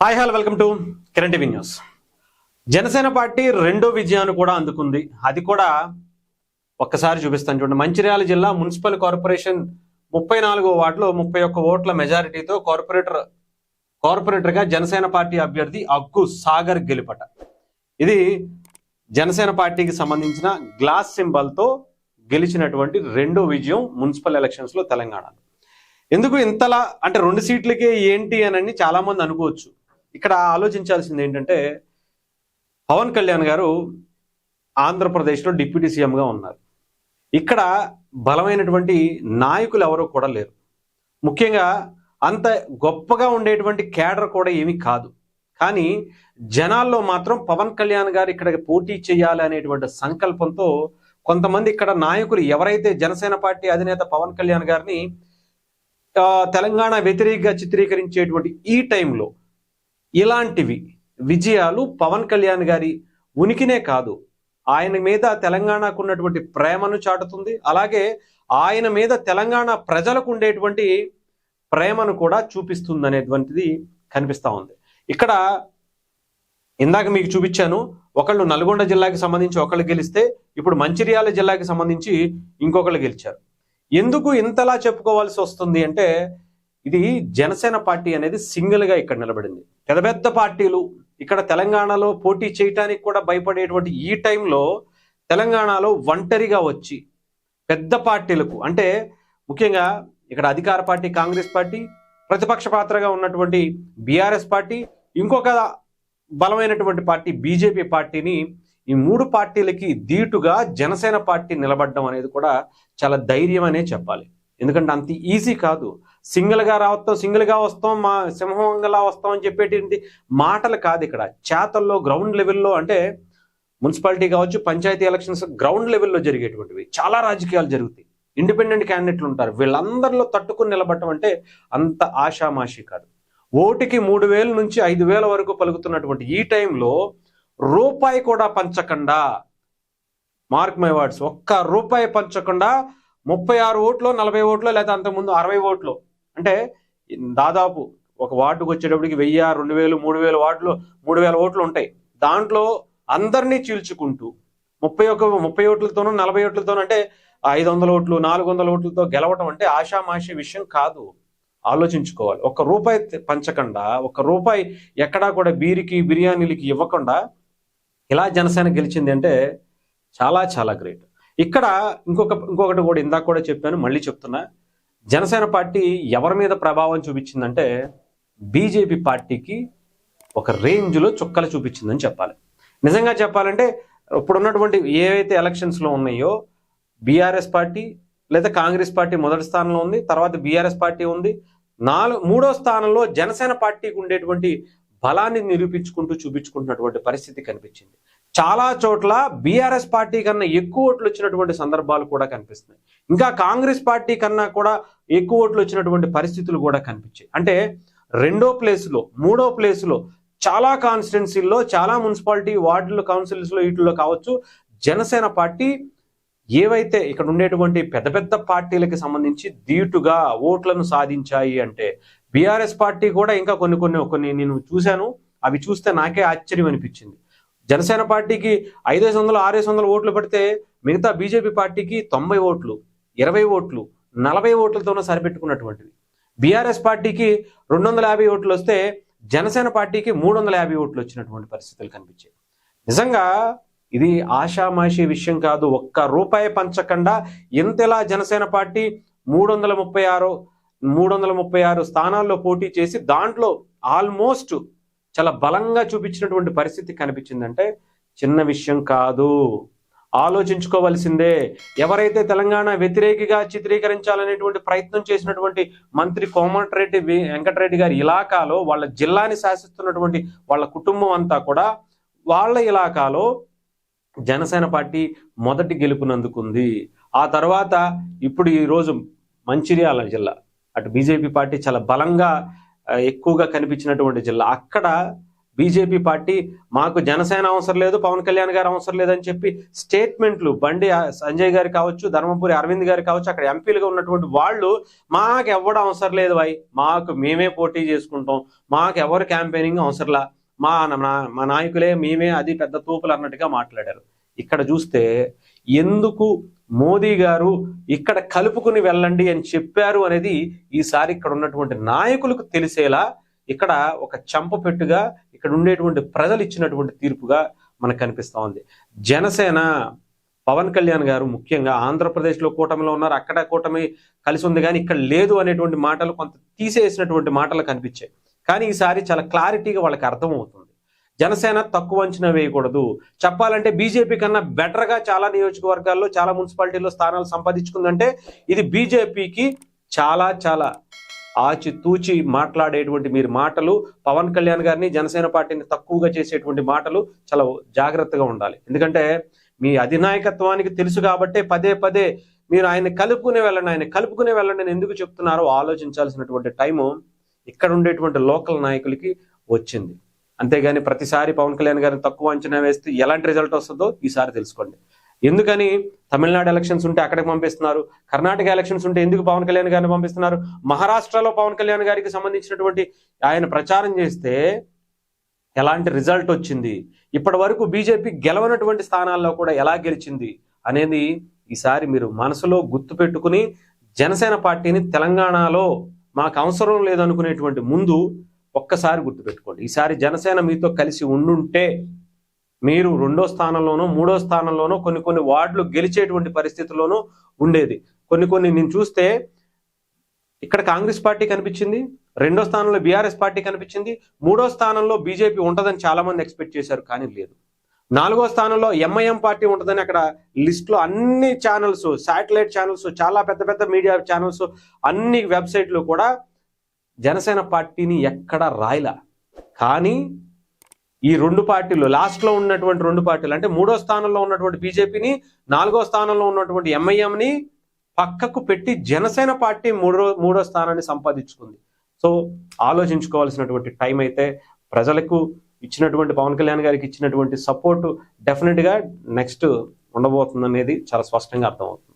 Hi hello welcome to current TV news. Janasena party రెండో విజయాన్ని కూడా అందుకుంది. అది కూడా ఒక్కసారి చూపిస్తాను చూడండి. మంచిర్యాల జిల్లా మున్సిపల్ కార్పొరేషన్ 34వ వార్డులో 31 ఓట్ల మెజారిటీతో కార్పొరేటర్గా జనసేన పార్టీ అభ్యర్థి అగ్గు సాగర్ గెలుపట. ఇది జనసేన పార్టీకి సంబంధించిన గ్లాస్ సింబల్తో గెలిచినటువంటి రెండో విజయం మున్సిపల్ ఎలక్షన్స్ లో తెలంగాణలో. ఎందుకు ఇంతలా అంటే 2 సీట్లకే ఏంటి అని చాలా మంది అనుకోవచ్చు. ఇక్కడ ఆలోచించాల్సింది ఏంటంటే, పవన్ కళ్యాణ్ గారు ఆంధ్రప్రదేశ్లో డిప్యూటీ సీఎంగా ఉన్నారు. ఇక్కడ బలమైనటువంటి నాయకులు ఎవరో కూడా లేరు. ముఖ్యంగా అంత గొప్పగా ఉండేటువంటి కేడర్ కూడా ఏమీ కాదు. కానీ జనాల్లో మాత్రం పవన్ కళ్యాణ్ గారు ఇక్కడ పోటీ చేయాలి అనేటువంటి సంకల్పంతో కొంతమంది ఇక్కడ నాయకులు ఎవరైతే జనసేన పార్టీ అధినేత పవన్ కళ్యాణ్ గారిని తెలంగాణ వ్యతిరేకంగా చిత్రీకరించేటువంటి ఈ టైంలో ఇలాంటివి విజయాలు పవన్ కళ్యాణ్ గారి ఉనికినే కాదు, ఆయన మీద తెలంగాణకు ఉన్నటువంటి ప్రేమను చాటుతుంది. అలాగే ఆయన మీద తెలంగాణ ప్రజలకు ఉండేటువంటి ప్రేమను కూడా చూపిస్తుంది అనేటువంటిది కనిపిస్తూ ఉంది. ఇక్కడ ఇందాక మీకు చూపించాను, ఒకళ్ళు నల్గొండ జిల్లాకి సంబంధించి ఒకళ్ళు గెలిస్తే ఇప్పుడు మంచిర్యాల జిల్లాకి సంబంధించి ఇంకొకళ్ళు గెలిచారు. ఎందుకు ఇంతలా చెప్పుకోవాల్సి వస్తుంది అంటే, ఇది జనసేన పార్టీ అనేది సింగిల్ గా ఇక్కడ నిలబడింది. పెద్ద పెద్ద పార్టీలు ఇక్కడ తెలంగాణలో పోటీ చేయటానికి కూడా భయపడేటువంటి ఈ టైంలో తెలంగాణలో ఒంటరిగా వచ్చి పెద్ద పార్టీలకు, అంటే ముఖ్యంగా ఇక్కడ అధికార పార్టీ కాంగ్రెస్ పార్టీ, ప్రతిపక్ష పాత్రగా ఉన్నటువంటి బీఆర్ఎస్ పార్టీ, ఇంకొక బలమైనటువంటి పార్టీ బీజేపీ పార్టీని, ఈ 3 పార్టీలకి ధీటుగా జనసేన పార్టీ నిలబడడం అనేది కూడా చాలా ధైర్యం అనే చెప్పాలి. ఎందుకంటే అంత ఈజీ కాదు. సింగిల్గా వస్తాం, మా సింహంగా వస్తాం అని చెప్పేటువంటి మాటలు కాదు. ఇక్కడ చేతల్లో గ్రౌండ్ లెవెల్లో, అంటే మున్సిపాలిటీ కావచ్చు, పంచాయతీ ఎలక్షన్స్ గ్రౌండ్ లెవెల్లో జరిగేటువంటివి చాలా రాజకీయాలు జరుగుతాయి. ఇండిపెండెంట్ క్యాండిడేట్లు ఉంటారు. వీళ్ళందరిలో తట్టుకుని నిలబడటం అంటే అంత ఆషామాషి కాదు. ఓటుకి 3,000 నుంచి 5,000 వరకు పలుకుతున్నటువంటి ఈ టైంలో రూపాయి కూడా పంచకుండా, మార్క్ మై వర్డ్స్, ఒక్క రూపాయి పంచకుండా 36 ఓట్లు, 40 ఓట్లు, లేదా అంతకుముందు 60 ఓట్లు, అంటే దాదాపు ఒక వార్డుకు వచ్చేటప్పటికి 1000, 2000, 3000 వార్డులు 3000 ఓట్లు ఉంటాయి. దాంట్లో అందరినీ చీల్చుకుంటూ 30 ఓట్లతోనూ 40 ఓట్లతోనూ, అంటే 500 ఓట్లు 400 ఓట్లతో గెలవటం అంటే ఆషామాషి విషయం కాదు. ఆలోచించుకోవాలి. ఒక్క రూపాయి పంచకుండా, ఒక్క రూపాయి ఎక్కడా కూడా బీరికి బిర్యానీలకి ఇవ్వకుండా ఇలా జనసేన గెలిచింది అంటే చాలా చాలా గ్రేట్. ఇక్కడ ఇంకొకటి కూడా ఇందాక కూడా చెప్పాను, మళ్ళీ చెప్తున్నా. జనసేన పార్టీ ఎవరి మీద ప్రభావం చూపించిందంటే బీజేపీ పార్టీకి ఒక రేంజ్లో చుక్కలు చూపించిందని చెప్పాలి. నిజంగా చెప్పాలంటే ఇప్పుడున్నటువంటి ఏవైతే ఎలక్షన్స్లో ఉన్నాయో, బీఆర్ఎస్ పార్టీ లేదా కాంగ్రెస్ పార్టీ మొదటి స్థానంలో ఉంది, తర్వాత బీఆర్ఎస్ పార్టీ ఉంది, మూడో స్థానంలో జనసేన పార్టీకి ఉండేటువంటి బలాన్ని నిరూపించుకుంటూ చూపించుకుంటున్నటువంటి పరిస్థితి కనిపించింది. చాలా చోట్ల బీఆర్ఎస్ పార్టీ కన్నా ఎక్కువ ఓట్లు వచ్చినటువంటి సందర్భాలు కూడా కనిపిస్తున్నాయి. ఇంకా కాంగ్రెస్ పార్టీ కన్నా కూడా ఎక్కువ ఓట్లు వచ్చినటువంటి పరిస్థితులు కూడా కనిపించాయి. అంటే 2వ ప్లేస్లో 3వ ప్లేస్లో చాలా కాన్స్టిట్యున్సీల్లో, చాలా మున్సిపాలిటీ వార్డులు కౌన్సిల్స్లో, వీటిల్లో కావచ్చు, జనసేన పార్టీ ఏవైతే ఇక్కడ ఉండేటువంటి పెద్ద పెద్ద పార్టీలకు సంబంధించి ధీటుగా ఓట్లను సాధించాయి. అంటే బీఆర్ఎస్ పార్టీ కూడా ఇంకా కొన్ని నేను చూశాను, అవి చూస్తే నాకే ఆశ్చర్యం అనిపించింది. జనసేన పార్టీకి 500, 600 ఓట్లు పడితే మిగతా బీజేపీ పార్టీకి 90 ఓట్లు, 20 ఓట్లు, 40 ఓట్లతోనూ సరిపెట్టుకున్నటువంటివి. బీఆర్ఎస్ పార్టీకి 250 ఓట్లు వస్తే జనసేన పార్టీకి 350 ఓట్లు వచ్చినటువంటి పరిస్థితులు కనిపించాయి. నిజంగా ఇది ఆషామాషి విషయం కాదు. ఒక్క రూపాయి పంచకుండా ఎంతలా జనసేన పార్టీ 336 స్థానాల్లో పోటీ చేసి దాంట్లో ఆల్మోస్ట్ చాలా బలంగా చూపించినటువంటి పరిస్థితి కనిపించిందంటే చిన్న విషయం కాదు. ఆలోచించుకోవాల్సిందే. ఎవరైతే తెలంగాణ వ్యతిరేకిగా చిత్రీకరించాలనేటువంటి ప్రయత్నం చేసినటువంటి మంత్రి కోమటిరెడ్డి వెంకటరెడ్డి గారి ఇలాకాలో, వాళ్ళ జిల్లాని శాసిస్తున్నటువంటి వాళ్ళ కుటుంబం అంతా కూడా వాళ్ళ ఇలాకాలో జనసేన పార్టీ మొదటి గెలుపునందుకుంది. ఆ తర్వాత ఇప్పుడు ఈరోజు మంచిర్యాల జిల్లా, అటు బీజేపీ పార్టీ చాలా బలంగా ఎక్కువగా కనిపించినటువంటి జిల్లా, అక్కడ బీజేపీ పార్టీ మాకు జనసేన అవసరం లేదు, పవన్ కళ్యాణ్ గారు అవసరం లేదని చెప్పి స్టేట్మెంట్లు బండి సంజయ్ గారు కావచ్చు, ధర్మపురి అరవింద్ గారు కావచ్చు, అక్కడ ఎంపీలుగా ఉన్నటువంటి వాళ్ళు మాకు ఎవడం అవసరం లేదు వై, మాకు మేమే పోటీ చేసుకుంటాం, మాకు ఎవరు క్యాంపెయినింగ్ అవసరంలా, మా నాయకులే మేమే అది పెద్ద తూపులు అన్నట్టుగా మాట్లాడారు. ఇక్కడ చూస్తే ఎందుకు మోదీ గారు ఇక్కడ కలుపుకుని వెళ్ళండి అని చెప్పారు అనేది ఈసారి ఇక్కడ ఉన్నటువంటి నాయకులకు తెలిసేలా ఇక్కడ ఒక చంపపెట్టుగా ఇక్కడ ఉండేటువంటి ప్రజలు ఇచ్చినటువంటి తీర్పుగా మనకు కనిపిస్తా ఉంది. జనసేన పవన్ కళ్యాణ్ గారు ముఖ్యంగా ఆంధ్రప్రదేశ్లో కూటమిలో ఉన్నారు, అక్కడ కూటమి కలిసి ఉంది కానీ ఇక్కడ లేదు అనేటువంటి మాటలు కొంత తీసేసినటువంటి మాటలు కనిపించాయి. కానీ ఈసారి చాలా క్లారిటీగా వాళ్ళకి అర్థమవుతుంది. జనసేన తక్కువ అంచనా వేయకూడదు, చెప్పాలంటే బీజేపీ కన్నా బెటర్గా చాలా నియోజకవర్గాల్లో చాలా మున్సిపాలిటీల్లో స్థానాలు సంపాదించుకుందంటే ఇది బీజేపీకి చాలా చాలా ఆచితూచి మాట్లాడేటువంటి మీరు మాటలు, పవన్ కళ్యాణ్ గారిని జనసేన పార్టీని తక్కువగా చేసేటువంటి మాటలు చాలా జాగ్రత్తగా ఉండాలి. ఎందుకంటే మీ అధినాయకత్వానికి తెలుసు కాబట్టే పదే పదే మీరు ఆయన కలుపుకునే వెళ్ళండి అని ఎందుకు చెప్తున్నారో ఆలోచించాల్సినటువంటి టైము ఇక్కడ ఉండేటువంటి లోకల్ నాయకులకి వచ్చింది. అంతేగాని ప్రతిసారి పవన్ కళ్యాణ్ గారిని తక్కువ అంచనా వేస్తే ఎలాంటి రిజల్ట్ వస్తుందో ఈసారి తెలుసుకోండి. ఎందుకని తమిళనాడు ఎలక్షన్స్ ఉంటే అక్కడికి పంపిస్తున్నారు, కర్ణాటక ఎలక్షన్స్ ఉంటే ఎందుకు పవన్ కళ్యాణ్ గారిని పంపిస్తున్నారు, మహారాష్ట్రలో పవన్ కళ్యాణ్ గారికి సంబంధించినటువంటి ఆయన ప్రచారం చేస్తే ఎలాంటి రిజల్ట్ వచ్చింది, ఇప్పటి వరకు బీజేపీ గెలవనటువంటి స్థానాల్లో కూడా ఎలా గెలిచింది అనేది ఈసారి మీరు మనసులో గుర్తు పెట్టుకుని జనసేన పార్టీని తెలంగాణలో మాకు అవసరం లేదనుకునేటువంటి ముందు ఒక్కసారి గుర్తుపెట్టుకోండి. ఈసారి జనసేన మీతో కలిసి ఉండుంటే మీరు 2వ స్థానంలోనో 3వ స్థానంలోనో కొన్ని వార్డులు గెలిచేటువంటి పరిస్థితుల్లోనూ ఉండేది. కొన్ని నేను చూస్తే ఇక్కడ కాంగ్రెస్ పార్టీ కనిపించింది, 2వ స్థానంలో బీఆర్ఎస్ పార్టీ కనిపించింది, 3వ స్థానంలో బీజేపీ ఉంటుందని చాలా మంది ఎక్స్పెక్ట్ చేశారు కానీ లేదు. 4వ స్థానంలో ఎంఐఎం పార్టీ ఉంటుందని అక్కడ లిస్ట్లో అన్ని ఛానల్స్, శాటిలైట్ ఛానల్స్, చాలా పెద్ద పెద్ద మీడియా ఛానల్స్, అన్ని వెబ్సైట్లు కూడా జనసేన పార్టీని ఎక్కడ రాయలా. కానీ ఈ 2 పార్టీలు లాస్ట్లో ఉన్నటువంటి 2 పార్టీలు అంటే 3వ స్థానంలో ఉన్నటువంటి బీజేపీని, 4వ స్థానంలో ఉన్నటువంటి ఎంఐఎంని పక్కకు పెట్టి జనసేన పార్టీ 3వ స్థానాన్ని సంపాదించుకుంది. సో ఆలోచించుకోవాల్సినటువంటి టైం అయితే ప్రజలకు ఇచ్చినటువంటి పవన్ కళ్యాణ్ గారికి ఇచ్చినటువంటి సపోర్టు డెఫినెట్గా నెక్స్ట్ ఉండబోతుంది అనేది చాలా స్పష్టంగా అర్థమవుతుంది.